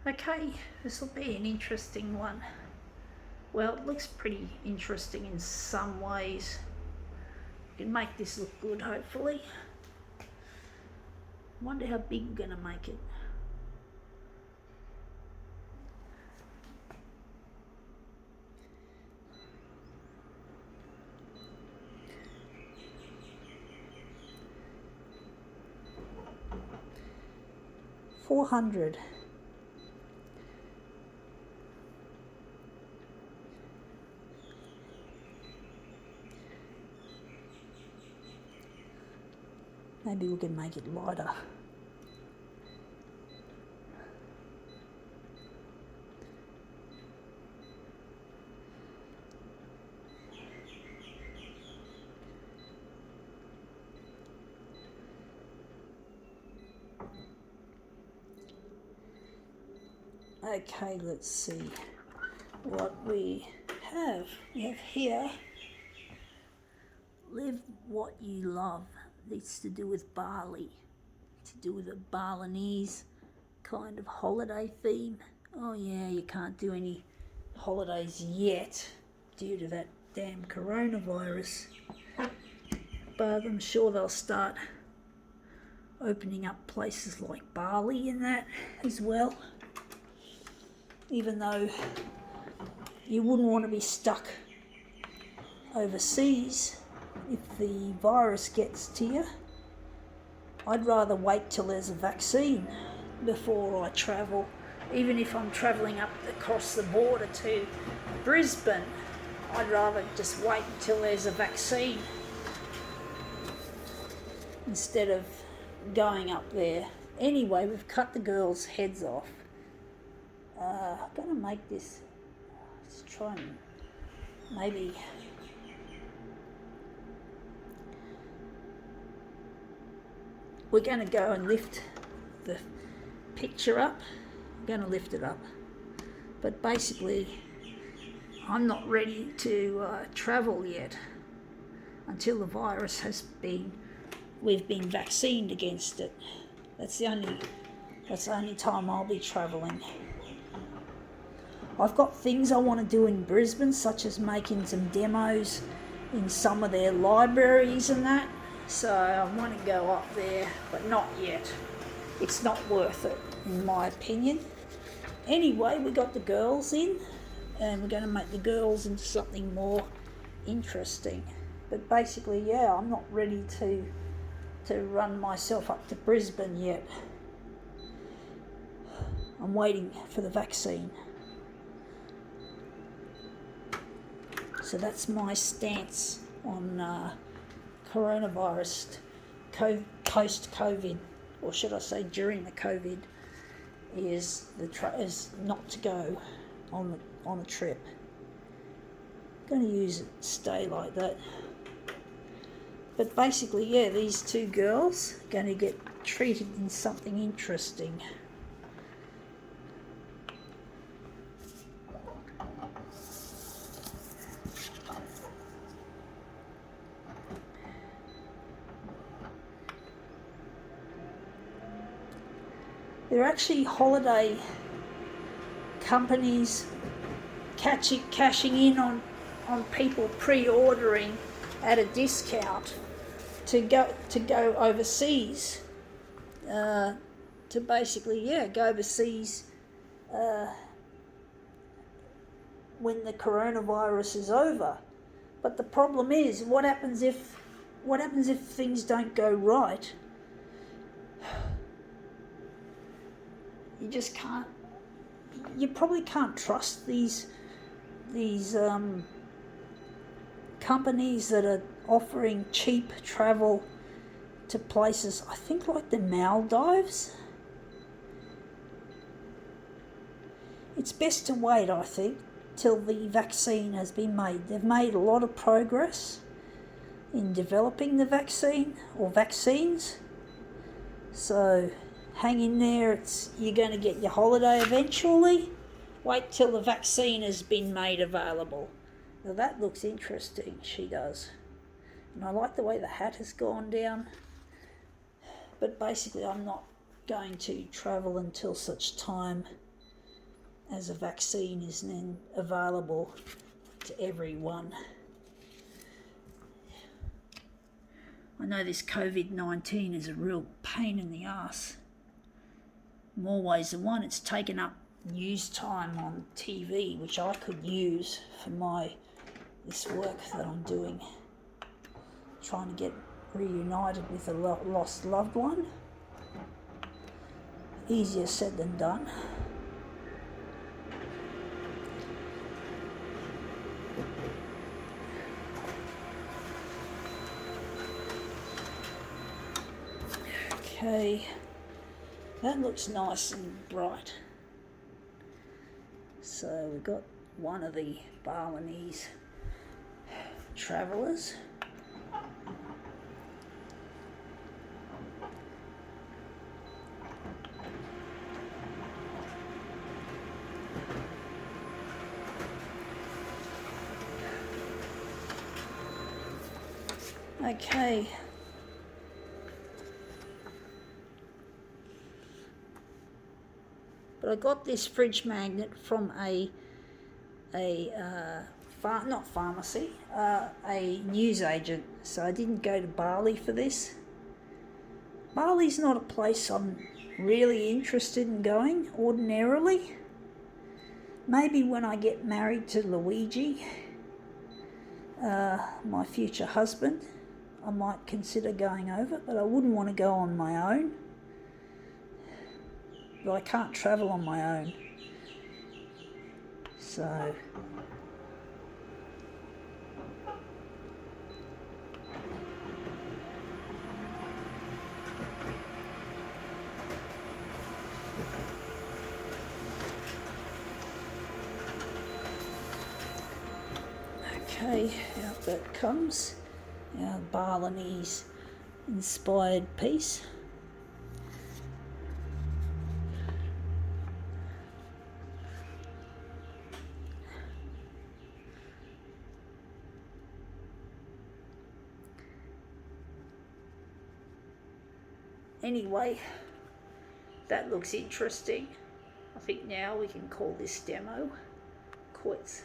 Okay, this will be an interesting one. Well, it looks pretty interesting in some ways. We can make this look good, hopefully. Wonder how big we're going to make it. $400. Maybe we can make it lighter. Okay, let's see what we have. We have here, live what you love. It's to do with Bali, to do with a Balinese kind of holiday theme. Oh yeah, you can't do any holidays yet due to that damn coronavirus, but I'm sure they'll start opening up places like Bali and that as well, even though you wouldn't want to be stuck overseas if the virus gets to you. I'd rather wait till there's a vaccine before I travel. Even if I'm travelling up across the border to Brisbane, I'd rather just wait until there's a vaccine instead of going up there. Anyway, we've cut the girls' heads off. I'm going to make this, let's try and maybe we're going to go and lift the picture up. I'm going to lift it up. But basically, I'm not ready to travel yet until the virus we've been vaccinated against it. That's the only time I'll be travelling. I've got things I want to do in Brisbane, such as making some demos in some of their libraries and that. So I want to go up there, but not yet. It's not worth it, in my opinion. Anyway, we got the girls in, and we're going to make the girls into something more interesting. But basically, yeah, I'm not ready to run myself up to Brisbane yet. I'm waiting for the vaccine. So that's my stance on coronavirus post-COVID, or should I say during the COVID, is not to go on a trip. I'm going to stay like that. But basically, yeah, these two girls are going to get treated in something interesting. There are actually holiday companies cashing in on people pre-ordering at a discount to go overseas, to basically go overseas when the coronavirus is over. But the problem is, what happens if things don't go right? You probably can't trust these companies that are offering cheap travel to places, I think like the Maldives. It's best to wait, I think, till the vaccine has been made. They've made a lot of progress in developing the vaccine or vaccines. So hang in there, you're going to get your holiday eventually. Wait till the vaccine has been made available. Now that looks interesting, she does. And I like the way the hat has gone down. But basically I'm not going to travel until such time as a vaccine is then available to everyone. I know this COVID-19 is a real pain in the ass. More ways than one. It's taken up news time on TV, which I could use for this work that I'm doing. Trying to get reunited with a lost loved one. Easier said than done. Okay, that looks nice and bright. So we've got one of the Balinese travellers. Okay. But I got this fridge magnet from a newsagent, so I didn't go to Bali for this. Bali's not a place I'm really interested in going ordinarily. Maybe when I get married to Luigi, my future husband, I might consider going over, but I wouldn't want to go on my own. But I can't travel on my own. So okay, out that comes our Balinese inspired piece. Anyway, that looks interesting. I think now we can call this demo quits.